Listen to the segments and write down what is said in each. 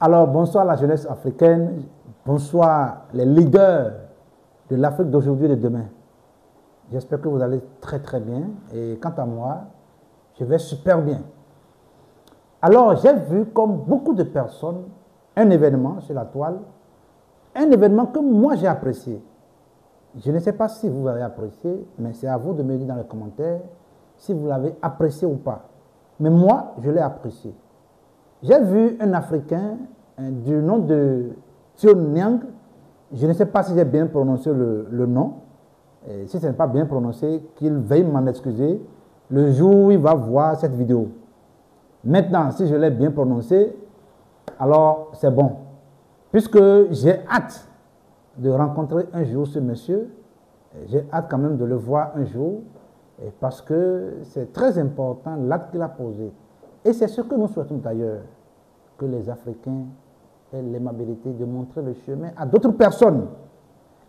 Alors, bonsoir la jeunesse africaine, bonsoir les leaders de l'Afrique d'aujourd'hui et de demain. J'espère que vous allez très très bien et quant à moi, je vais super bien. Alors, j'ai vu comme beaucoup de personnes un événement sur la toile, un événement que moi j'ai apprécié. Je ne sais pas si vous l'avez apprécié, mais c'est à vous de me dire dans les commentaires si vous l'avez apprécié ou pas. Mais moi, je l'ai apprécié. J'ai vu un Africain du nom de Tion Nyang. Je ne sais pas si j'ai bien prononcé le nom. Et si ce n'est pas bien prononcé, qu'il veuille m'en excuser le jour où il va voir cette vidéo. Maintenant, si je l'ai bien prononcé, alors c'est bon. Puisque j'ai hâte de rencontrer un jour ce monsieur, j'ai hâte quand même de le voir un jour, parce que c'est très important l'acte qu'il a posé. Et c'est ce que nous souhaitons d'ailleurs, que les Africains aient l'aimabilité de montrer le chemin à d'autres personnes.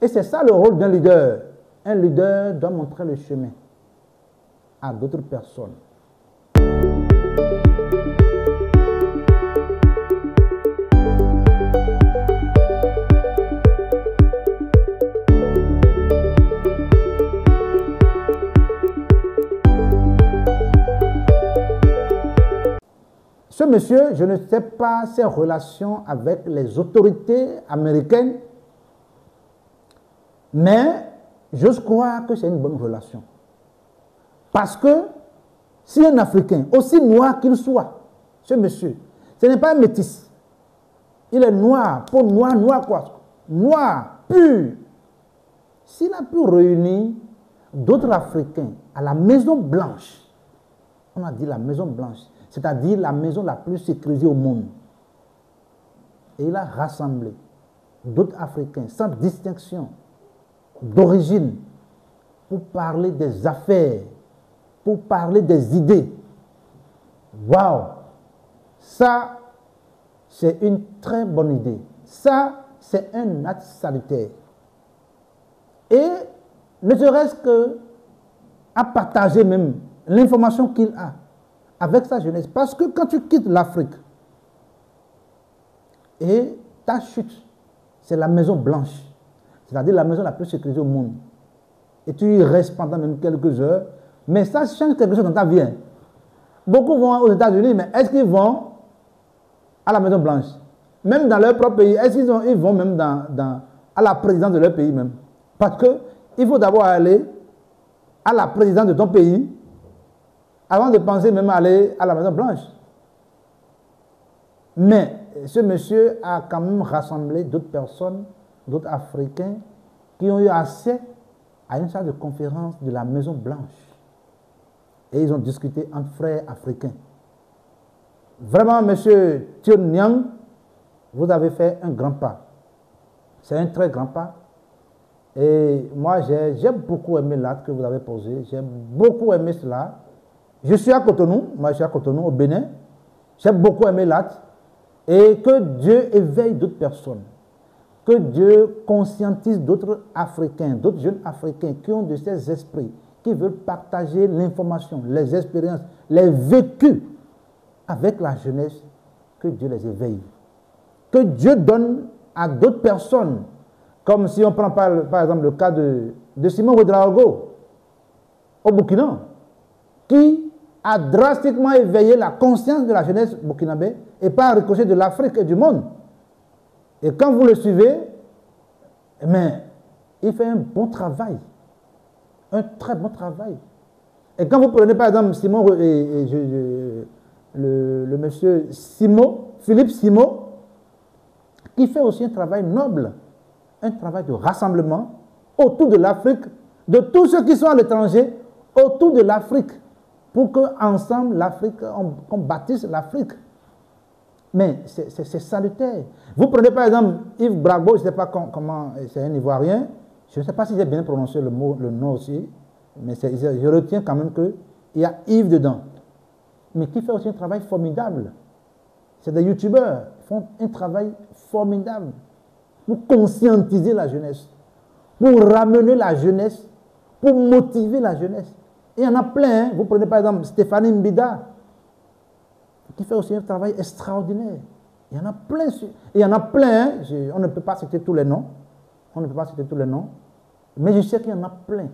Et c'est ça le rôle d'un leader. Un leader doit montrer le chemin à d'autres personnes. Ce monsieur, je ne sais pas ses relations avec les autorités américaines, mais je crois que c'est une bonne relation. Parce que si un Africain, aussi noir qu'il soit, ce monsieur, ce n'est pas un métis. Il est noir, peau noire, noir quoi. Noir, pur. S'il a pu réunir d'autres Africains à la Maison Blanche, on a dit la Maison Blanche, c'est-à-dire la maison la plus sécurisée au monde. Et il a rassemblé d'autres Africains sans distinction d'origine pour parler des affaires, pour parler des idées. Waouh! Ça, c'est une très bonne idée. Ça, c'est un acte salutaire. Et ne serait-ce que à partager même l'information qu'il a avec sa jeunesse. Parce que quand tu quittes l'Afrique et ta chute, c'est la Maison Blanche, c'est-à-dire la maison la plus sécurisée au monde. Et tu y restes pendant même quelques heures, mais ça change quelque chose dans ta vie. Beaucoup vont aux États-Unis, mais est-ce qu'ils vont à la Maison Blanche? Même dans leur propre pays, est-ce qu'ils vont même à la présidence de leur pays même? Parce qu'il faut d'abord aller à la présidence de ton pays avant de penser même à aller à la Maison Blanche. Mais ce monsieur a quand même rassemblé d'autres personnes, d'autres Africains, qui ont eu accès à une salle de conférence de la Maison Blanche. Et ils ont discuté entre frères africains. Vraiment, monsieur Tion Nyang, vous avez fait un grand pas. C'est un très grand pas. Et moi, j'ai beaucoup aimé l'acte que vous avez posé. J'ai beaucoup aimé cela. Je suis à Cotonou, moi je suis à Cotonou au Bénin. J'ai beaucoup aimé l'acte. Et que Dieu éveille d'autres personnes. Que Dieu conscientise d'autres Africains, d'autres jeunes Africains qui ont de ces esprits, qui veulent partager l'information, les expériences, les vécus avec la jeunesse. Que Dieu les éveille. Que Dieu donne à d'autres personnes, comme si on prend par exemple le cas de Simon Ouédraogo au Burkina, qui a drastiquement éveillé la conscience de la jeunesse burkinabé et par ricochet de l'Afrique et du monde. Et quand vous le suivez, mais il fait un bon travail, un très bon travail. Et quand vous prenez par exemple Simon le monsieur Philippe Simo, qui fait aussi un travail noble, un travail de rassemblement autour de l'Afrique, de tous ceux qui sont à l'étranger, autour de l'Afrique, pour qu'ensemble, l'Afrique, qu'on bâtisse l'Afrique. Mais c'est salutaire. Vous prenez par exemple Yves Bragbo, je ne sais pas comment, c'est un Ivoirien, je ne sais pas si j'ai bien prononcé le nom aussi, mais je retiens quand même qu'il y a Yves dedans. Mais qui fait aussi un travail formidable. C'est des youtubeurs qui font un travail formidable pour conscientiser la jeunesse, pour ramener la jeunesse, pour motiver la jeunesse. Et il y en a plein. Vous prenez par exemple Stéphanie Mbida, qui fait aussi un travail extraordinaire. Il y en a plein. Il y en a plein. Hein. On ne peut pas citer tous les noms. On ne peut pas citer tous les noms. Mais je sais qu'il y en a plein.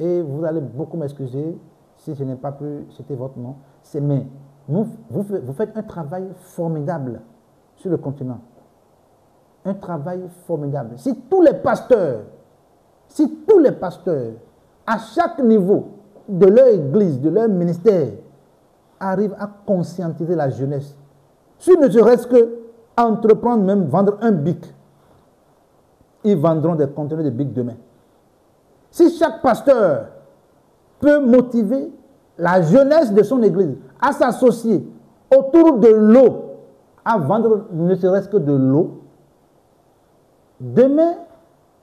Et vous allez beaucoup m'excuser si je n'ai pas pu citer votre nom. Mais vous faites un travail formidable sur le continent. Un travail formidable. Si tous les pasteurs, à chaque niveau de leur église, de leur ministère, arrivent à conscientiser la jeunesse, si ne serait-ce que entreprendre même vendre un bic, ils vendront des conteneurs de bic demain. Si chaque pasteur peut motiver la jeunesse de son église à s'associer autour de l'eau, à vendre ne serait-ce que de l'eau, demain,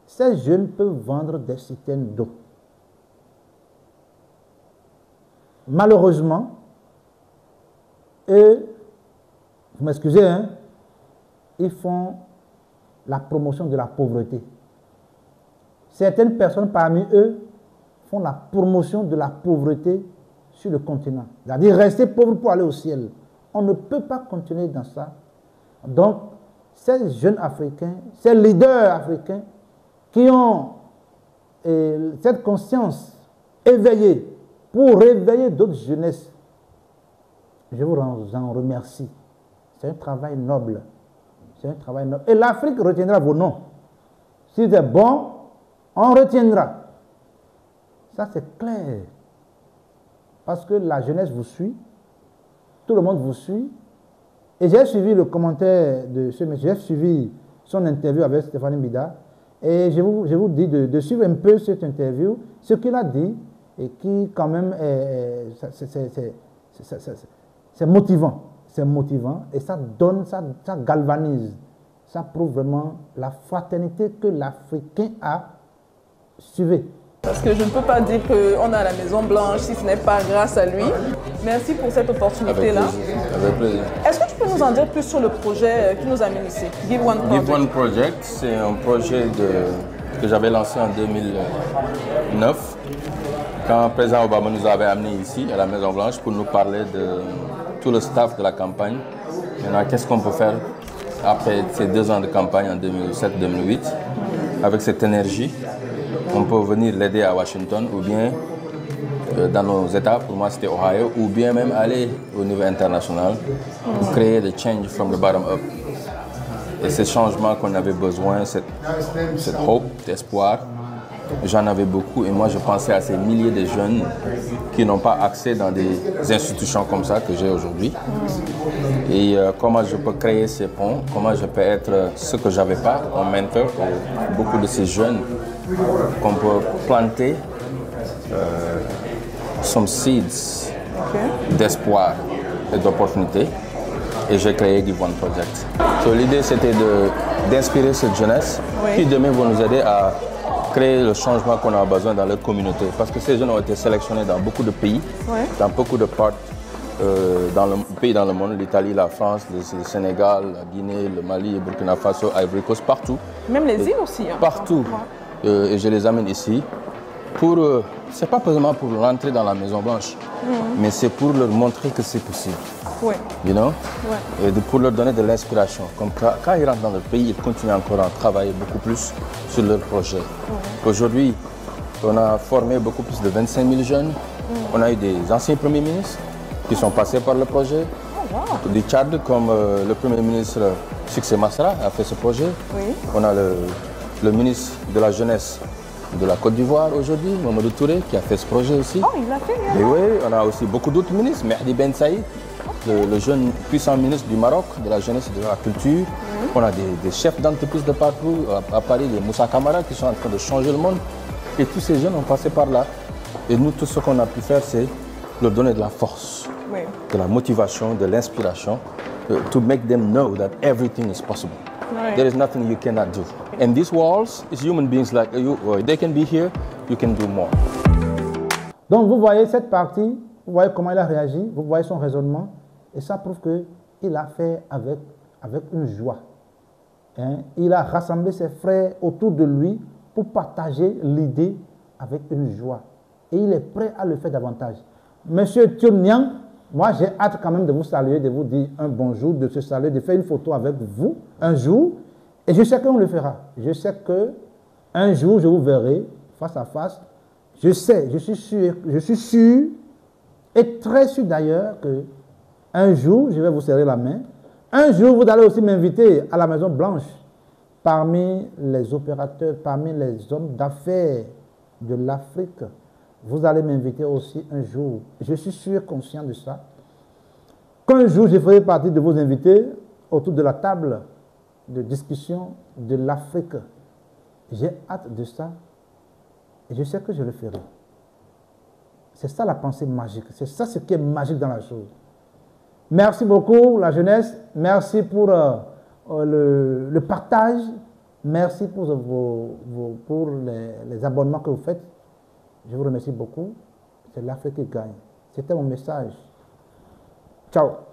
ces jeunes peuvent vendre des citernes d'eau. Malheureusement, eux, vous m'excusez, hein, ils font la promotion de la pauvreté. Certaines personnes parmi eux font la promotion de la pauvreté sur le continent. C'est-à-dire rester pauvre pour aller au ciel. On ne peut pas continuer dans ça. Donc, ces jeunes Africains, ces leaders africains qui ont cette conscience éveillée pour réveiller d'autres jeunesses, je vous en remercie. C'est un travail noble. C'est un travail noble. Et l'Afrique retiendra vos noms. Si c'est bon, on retiendra. Ça, c'est clair. Parce que la jeunesse vous suit. Tout le monde vous suit. Et j'ai suivi le commentaire de ce monsieur. J'ai suivi son interview avec Stéphanie Mbida. Et je vous dis de suivre un peu cette interview. Ce qu'il a dit, et qui quand même, c'est motivant. C'est motivant. Et ça donne, ça galvanise. Ça prouve vraiment la fraternité que l'Africain a. Suivez. Parce que je ne peux pas dire qu'on a la Maison Blanche si ce n'est pas grâce à lui. Merci pour cette opportunité-là. Avec plaisir. Est-ce que tu peux nous en dire plus sur le projet qui nous amène ici, Give One Project? Give One Project, c'est un projet que j'avais lancé en 2009, quand le président Obama nous avait amenés ici, à la Maison Blanche, pour nous parler de tout le staff de la campagne. Maintenant, qu'est-ce qu'on peut faire après ces 2 ans de campagne en 2007-2008, avec cette énergie? On peut venir l'aider à Washington ou bien dans nos États, pour moi c'était Ohio, ou bien même aller au niveau international pour créer des change from the bottom up. Et ces changements qu'on avait besoin, cette hope, d'espoir, j'en avais beaucoup et moi je pensais à ces milliers de jeunes qui n'ont pas accès dans des institutions comme ça que j'ai aujourd'hui. Et comment je peux créer ces ponts, comment je peux être ce que j'avais pas, un mentor pour beaucoup de ces jeunes qu'on peut planter some seeds d'espoir et d'opportunité. Et j'ai créé Give One Project. So, l'idée c'était d'inspirer cette jeunesse qui demain vont nous aider à créer le changement qu'on a besoin dans leur communauté. Parce que ces jeunes ont été sélectionnés dans beaucoup de pays, dans beaucoup de parts pays dans le monde, l'Italie, la France, le Sénégal, la Guinée, le Mali, le Burkina Faso, Ivory Coast, partout. Même les îles aussi. Hein. Partout. Et je les amène ici pour, c'est pas seulement pour rentrer dans la Maison Blanche, mais c'est pour leur montrer que c'est possible. Oui. You know? Et pour leur donner de l'inspiration. Comme quand ils rentrent dans le pays, ils continuent encore à travailler beaucoup plus sur leur projet. Aujourd'hui, on a formé beaucoup plus de 25 000 jeunes. On a eu des anciens premiers ministres qui sont passés par le projet. Du Tchad, comme le premier ministre Succès Masra a fait ce projet. On a le ministre de la Jeunesse de la Côte d'Ivoire aujourd'hui, Mamadou Touré, qui a fait ce projet aussi. Oh, il l'a fait, bien. Et oui, on a aussi beaucoup d'autres ministres. Mehdi Ben Saïd, le jeune puissant ministre du Maroc, de la jeunesse et de la culture. On a des chefs d'entreprise de partout, à Paris, les Moussa Camara, qui sont en train de changer le monde. Et tous ces jeunes ont passé par là. Et nous, tout ce qu'on a pu faire, c'est leur donner de la force, de la motivation, de l'inspiration, to make them know that everything is possible. There is nothing you cannot do. And these walls, is human beings like you, they can be here, you can do more. Donc vous voyez cette partie, vous voyez comment il a réagi, vous voyez son raisonnement, et ça prouve qu'il a fait avec une joie. Hein? Il a rassemblé ses frères autour de lui pour partager l'idée avec une joie. Et il est prêt à le faire davantage. Monsieur Thion Niang, Moi, j'ai hâte quand même de vous saluer, de vous dire un bonjour, de se saluer, de faire une photo avec vous un jour. Et je sais qu'on le fera. Je sais qu'un jour, je vous verrai face à face. Je sais, je suis sûr, et très sûr d'ailleurs, qu'un jour, je vais vous serrer la main. Un jour, vous allez aussi m'inviter à la Maison Blanche. Parmi les opérateurs, parmi les hommes d'affaires de l'Afrique, vous allez m'inviter aussi un jour. Je suis sûr, conscient de ça, qu'un jour, je ferai partie de vos invités autour de la table de discussion de l'Afrique. J'ai hâte de ça et je sais que je le ferai. C'est ça la pensée magique. C'est ça ce qui est magique dans la chose. Merci beaucoup, la jeunesse. Merci pour le partage. Merci pour, pour les abonnements que vous faites. Je vous remercie beaucoup. C'est l'Afrique qui gagne. C'était mon message. Ciao.